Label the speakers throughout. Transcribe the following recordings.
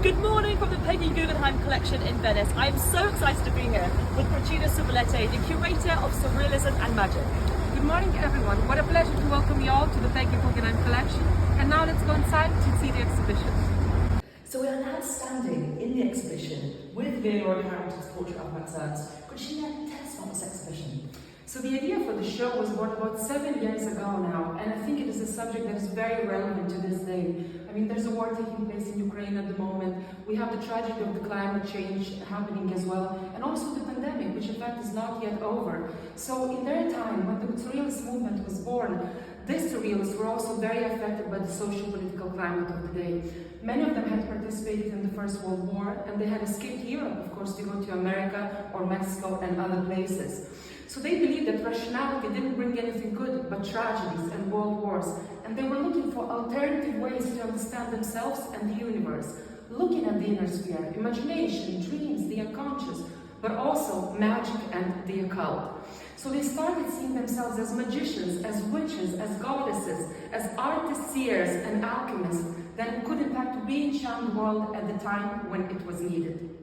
Speaker 1: Good morning from the Peggy Guggenheim collection in Venice. I am so excited to be here with Grazina, the curator of Surrealism and Magic.
Speaker 2: Good morning everyone. What a pleasure to welcome you all to the Peggy Guggenheim collection. And now let's go inside to see the exhibition.
Speaker 1: So we are now standing in the exhibition with Leonora Carrington's portrait of Max Ernst. Grazina, tell us about this exhibition.
Speaker 2: So the idea for the show was born about 7 years ago now, and I think it is a subject that is very relevant to this day. I mean, there's a war taking place in Ukraine at the moment. We have the tragedy of the climate change happening as well, and also the pandemic, which in fact is not yet over. So in their time, when the Surrealist movement was born, these Surrealists were also very affected by the social-political climate of the day. Many of them had participated in the First World War, and they had escaped Europe, of course, to go to America or Mexico and other places. So they believed that rationality didn't bring anything good but tragedies and world wars, and they were looking for alternative ways to understand themselves and the universe, looking at the inner sphere, imagination, dreams, the unconscious, but also magic and the occult. So they started seeing themselves as magicians, as witches, as goddesses, as artists, seers, and alchemists that could in fact re-enchant the world at the time when it was needed.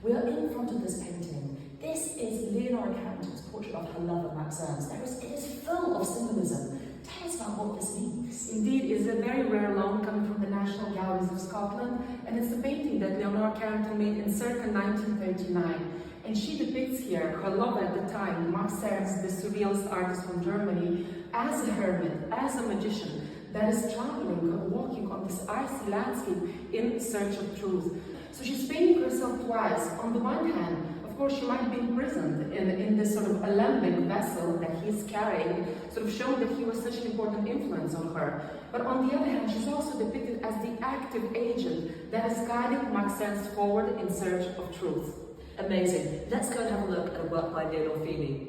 Speaker 1: We are in front of this painting. This is Leonora Carrington's portrait of her lover, Max Ernst. It is full of symbolism. Tell us about what this means.
Speaker 2: Indeed, it's a very rare loan coming from the National Galleries of Scotland, and it's a painting that Leonora Carrington made in circa 1939. And she depicts here her lover at the time, Max Ernst, the surrealist artist from Germany, as a hermit, as a magician that is traveling, walking on this icy landscape in search of truth. So she's painting herself twice. On the one hand, of course, she might be imprisoned in this sort of alembic vessel that he's carrying, sort of showing that he was such an important influence on her. But on the other hand, she's also depicted as the active agent that is guiding Max Ernst forward in search of truth.
Speaker 1: Amazing. Let's go and have a look at a work by Leonora Feeney.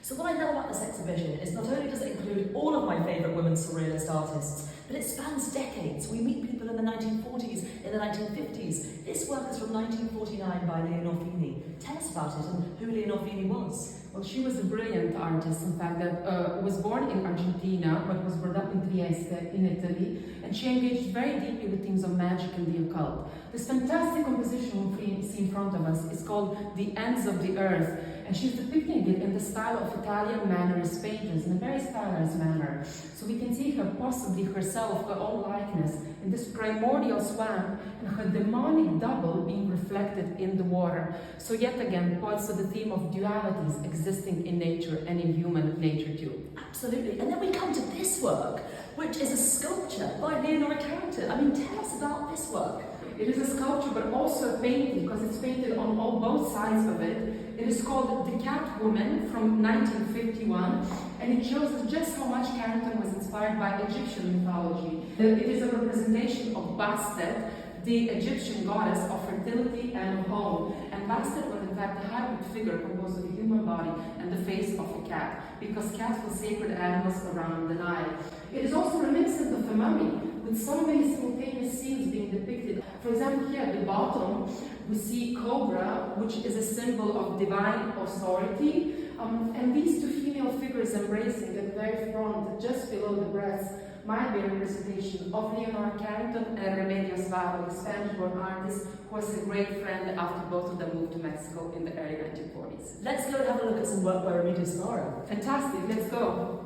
Speaker 1: So what I know about this exhibition is not only does it include all of my favourite women surrealist artists, but it spans decades. We meet people in the 1940s, in the 1950s. This work is from 1949 by Leonora Feeney. Tell us about it and who Leonora Feeney was.
Speaker 2: Well, she was a brilliant artist, in fact, that was born in Argentina, but was brought up in Trieste, in Italy, and she engaged very deeply with themes of magic and the occult. This fantastic composition we see in front of us is called The Ends of the Earth, and she's depicting it in the style of Italian Mannerist painters, in a very stylized manner. So we can see her, possibly herself, her own likeness, in this primordial swamp, and her demonic double being reflected in the water. So yet again, points to the theme of dualities existing in nature and in human nature too.
Speaker 1: Absolutely. And then we come to this work, which is a sculpture by Leonora Carrington. I mean, tell us about this work.
Speaker 2: It is a sculpture, but also a painting, because it's painted on both sides of it. It is called The Cat Woman from 1951, and it shows us just how much Carrington was inspired by Egyptian mythology. It is a representation of Bastet, the Egyptian goddess of fertility and of home. And Bastet was in fact a hybrid figure composed of a human body and the face of a cat, because cats were sacred animals around the Nile. It is also reminiscent of the mummy, with so many simultaneous scenes being depicted. For example, here at the bottom, we see Cobra, which is a symbol of divine authority, and these two female figures embracing at the very front, just below the breasts, might be a representation of Leonora Carrington and Remedios Varo, the Spanish-born artist who was a great friend after both of them moved to Mexico in the early 1940s.
Speaker 1: Let's go and have a look at some work by Remedios Varo.
Speaker 2: Fantastic, let's go.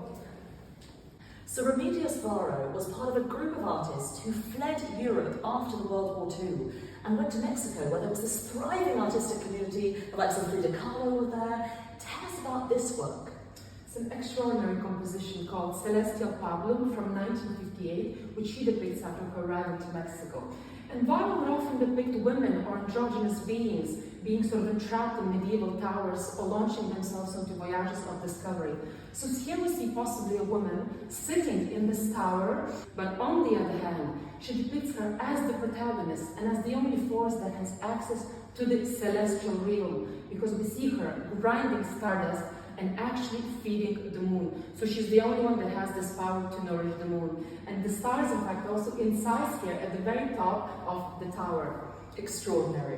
Speaker 1: So Remedios Varo was part of a group of artists who fled Europe after the World War II and went to Mexico, where there was this thriving artistic community, like some Frida Kahlo were there. Tell us about this work.
Speaker 2: It's an extraordinary composition called Celestial Pablum from 1958, which she depicts after her arrival to Mexico. And Varo would often depict women or androgynous beings being sort of entrapped in medieval towers or launching themselves into voyages of discovery. So here we see possibly a woman sitting in this tower, but on the other hand, she depicts her as the protagonist and as the only force that has access to the celestial realm, because we see her grinding stardust and actually feeding the moon. So she's the only one that has this power to nourish the moon. And the stars, in fact, also incise here at the very top of the tower. Extraordinary.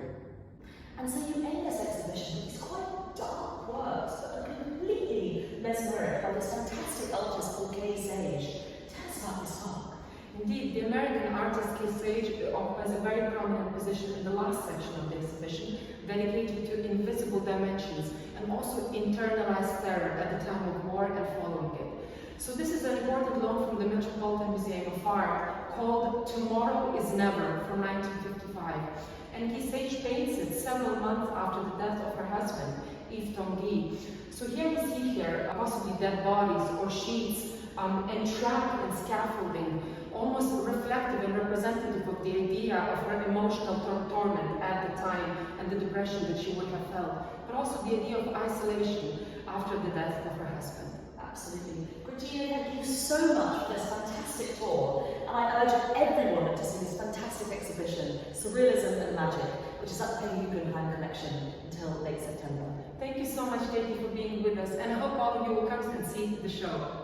Speaker 1: And so you end this exhibition with these quite dark works, but are completely mesmeric by this fantastic artist called Katy Hessel. Tell us about this work.
Speaker 2: Indeed, the American artist Katy Hessel occupies a very prominent position in the last section of the exhibition, dedicated to invisible dimensions and also internalized terror at the time of war and following it. So this is an important loan from the Metropolitan Museum of Art called Tomorrow is Never from 1955. And Katy Hessel paints it several months after the death of her husband, Yves Tanguy. So here we see here possibly dead bodies or sheets entrapped in scaffolding, almost reflective and representative of the idea of her emotional torment at the time and the depression that she would have felt, but also the idea of isolation after the death of her husband.
Speaker 1: Absolutely. Grazina, thank you so much for this fantastic tour, and I urge everyone to see this fantastic exhibition, Surrealism and Magic, which is at the Katy Hessel collection until late September.
Speaker 2: Thank you so much, Katy, for being with us, and I hope all of you will come and see the show.